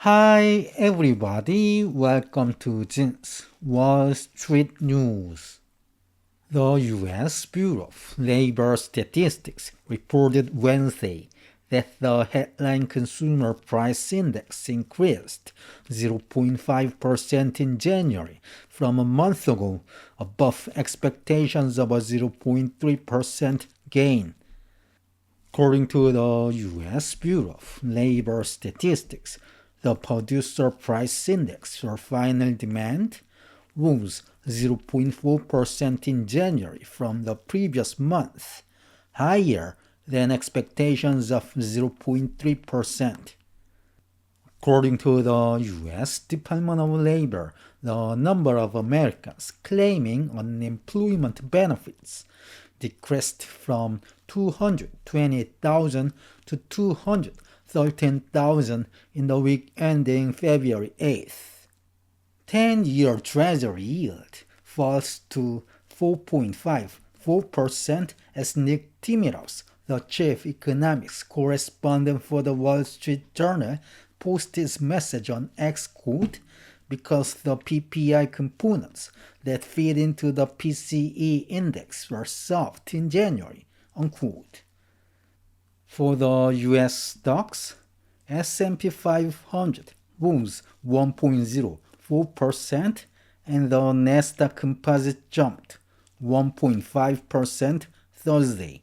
Hi everybody, welcome to Jin's Wall Street News. The U.S. Bureau of Labor Statistics reported Wednesday that the headline consumer price index increased 0.5% in January from a month ago, above expectations of a 0.3% gain. According to the U.S. Bureau of Labor Statistics, the Producer Price Index for final demand rose 0.4% in January from the previous month, higher than expectations of 0.3%. According to the U.S. Department of Labor, the number of Americans claiming unemployment benefits decreased from 228,000 to 213,000 in the week ending February 8th. 10-year Treasury yield falls to 4.54% as Nick Timiraos, the chief economics correspondent for the Wall Street Journal, posted his message on X quote, because the PPI components that feed into the PCE index were soft in January, unquote. For the US stocks, S&P 500 rose 1.04% and the Nasdaq Composite jumped 1.5% Thursday.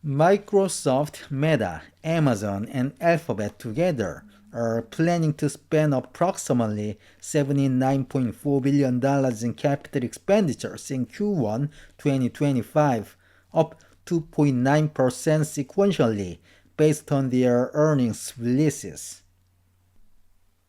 Microsoft, Meta, Amazon, and Alphabet together are planning to spend approximately $79.4 billion in capital expenditures in Q1 2025, up 2.9% sequentially based on their earnings releases.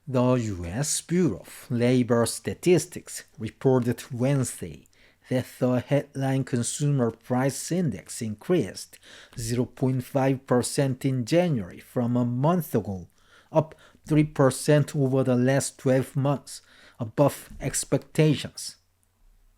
The U.S. Bureau of Labor Statistics reported Wednesday that the headline consumer price index increased 0.5% in January from a month ago, up 3% over the last 12 months, above expectations.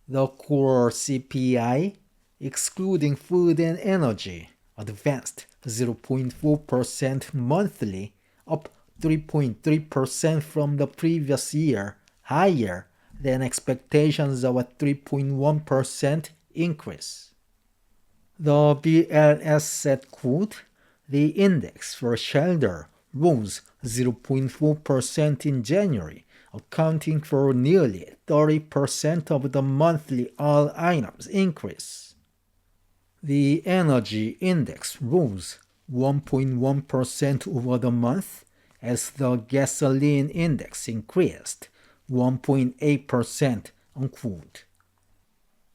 The core CPI, excluding food and energy, advanced 0.4% monthly, up 3.3% from the previous year, higher than expectations of a 3.1% increase. The BLS said, quote, the index for shelter rose 0.4% in January, accounting for nearly 30% of the monthly all items increase. The energy index rose 1.1% over the month as the gasoline index increased 1.8%, unquote.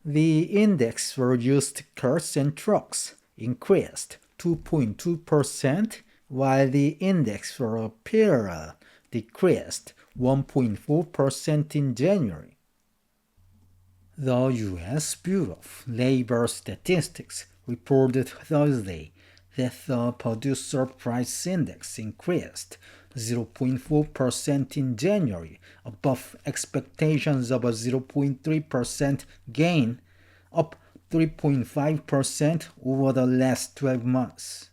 The index for used cars and trucks increased 2.2%, while the index for apparel decreased 1.4% in January. The U.S. Bureau of Labor Statistics reported Thursday that the Producer Price Index increased 0.4% in January, above expectations of a 0.3% gain, up 3.5% over the last 12 months.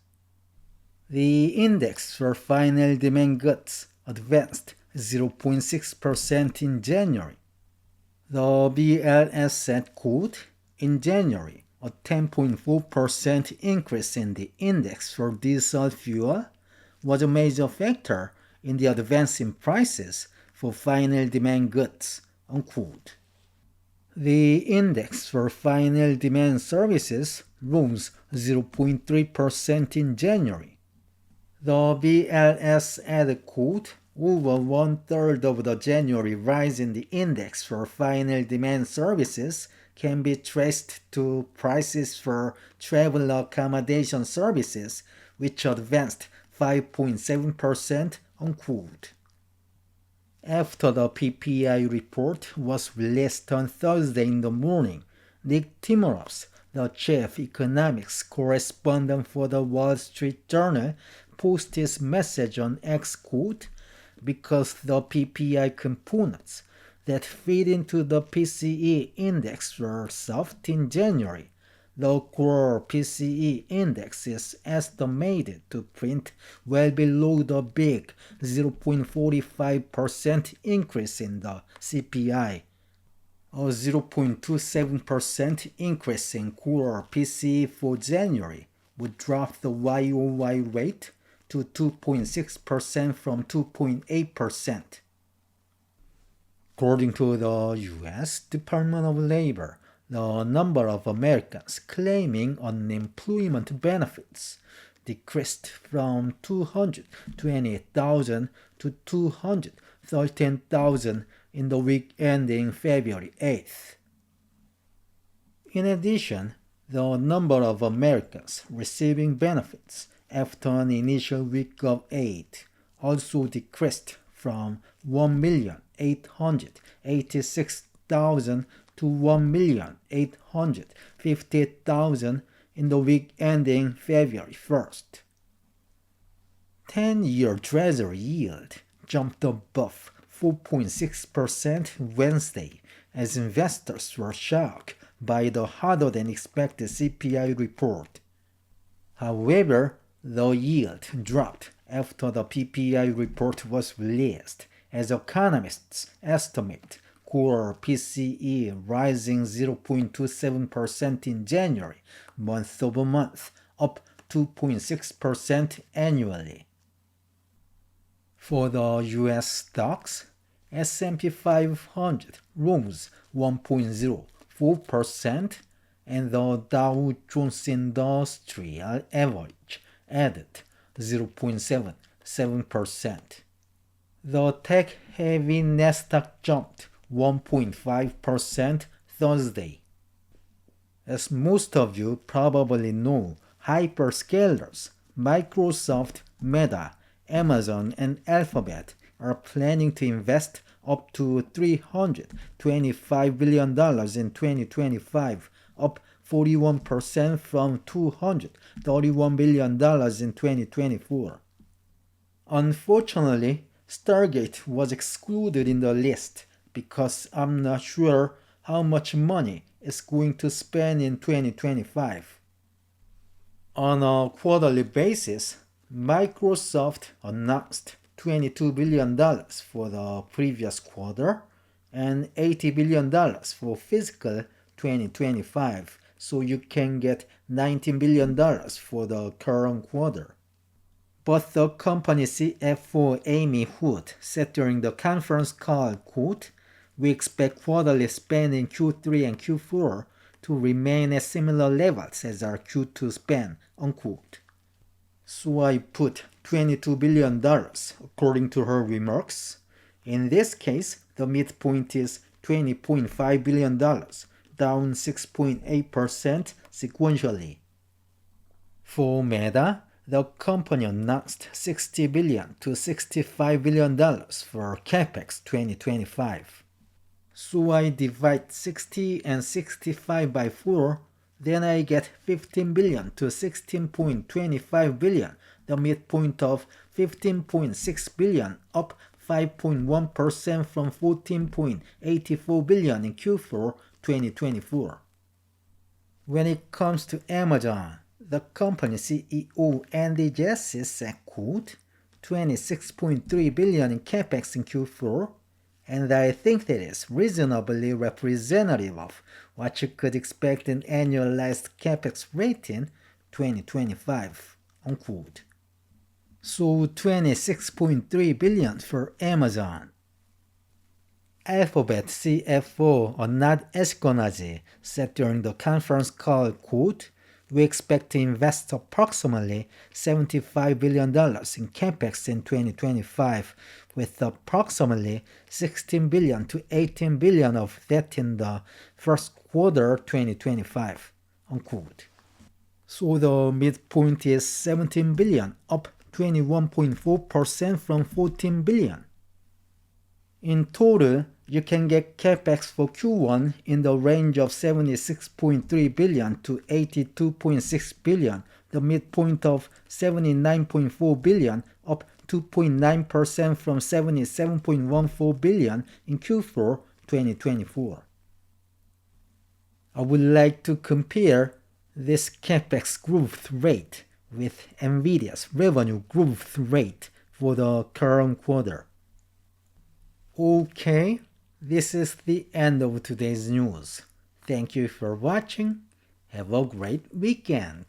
The index for final demand goods advanced 0.6% in January. The BLS said, quote, in January, a 10.4% increase in the index for diesel fuel was a major factor in the advance in prices for final demand goods, unquote. The index for final demand services rose 0.3% in January. The BLS added, quote, over one-third of the January rise in the index for final demand services can be traced to prices for travel accommodation services, which advanced 5.7%, unquote. After the PPI report was released on Thursday in the morning, Nick Timiraos, the chief economics correspondent for the Wall Street Journal, posted his message on X, quote, because the PPI components that feed into the PCE index were soft in January, The core PCE index is estimated to print well below the big 0.45% increase in the CPI. A 0.27% increase in core PCE for January would drop the YOY rate to 2.6% from 2.8%. According to the U.S. Department of Labor, the number of Americans claiming unemployment benefits decreased from 228,000 to 213,000 in the week ending February 8th. In addition, the number of Americans receiving benefits after an initial week of aid also decreased from 1,886,000 to 1,850,000 in the week ending February 1st. 10-year Treasury yield jumped above 4.6% Wednesday as investors were shocked by the harder-than-expected CPI report. However, the yield dropped after the PPI report was released, as economists estimate core PCE rising 0.27% in January, month-over-month, up 2.6% annually. For the U.S. stocks, S&P 500 rose 1.04%, and the Dow Jones Industrial Average added 0.77%. The tech-heavy Nasdaq jumped 1.5% Thursday. As most of you probably know, Hyperscalers, Microsoft, Meta, Amazon, and Alphabet are planning to invest up to $325 billion in 2025, up 41% from $231 billion in 2024. Unfortunately, Stargate was excluded in the list because I'm not sure how much money it's going to spend in 2025. On a quarterly basis, Microsoft announced $22 billion for the previous quarter and $80 billion for fiscal 2025, so you can get $19 billion for the current quarter. But the company CFO Amy Hood said during the conference call, quote, "We expect quarterly spend in Q3 and Q4 to remain at similar levels as our Q2 spend," unquote. So I put $22 billion according to her remarks. In this case, the midpoint is $20.5 billion, down 6.8% sequentially. For Meta, the company announced $60 billion to $65 billion for CapEx 2025. So I divide 60 and 65 by 4, then I get $15 billion to $16.25 billion, the midpoint of $15.6 billion, up 5.1% from $14.84 billion in Q4 2024. When it comes to Amazon, the company CEO Andy Jassy said, quote, $26.3 billion in CapEx in Q4, and I think that is reasonably representative of what you could expect in annualized CapEx rate in 2025, unquote. So $26.3 billion for Amazon. Alphabet CFO Anand Eshkenazi said during the conference call, quote, "We expect to invest approximately $75 billion in CapEx in 2025, with approximately $16 billion to $18 billion of that in the first quarter 2025, unquote. So the midpoint is $17 billion, up 21.4% from $14 billion. In total, you can get CapEx for Q1 in the range of $76.3 billion to $82.6 billion, the midpoint of $79.4 billion, up 2.9% from $77.14 billion in Q4 2024. I would like to compare this CapEx growth rate with NVIDIA's revenue growth rate for the current quarter. Okay, this is the end of today's news. Thank you for watching. Have a great weekend.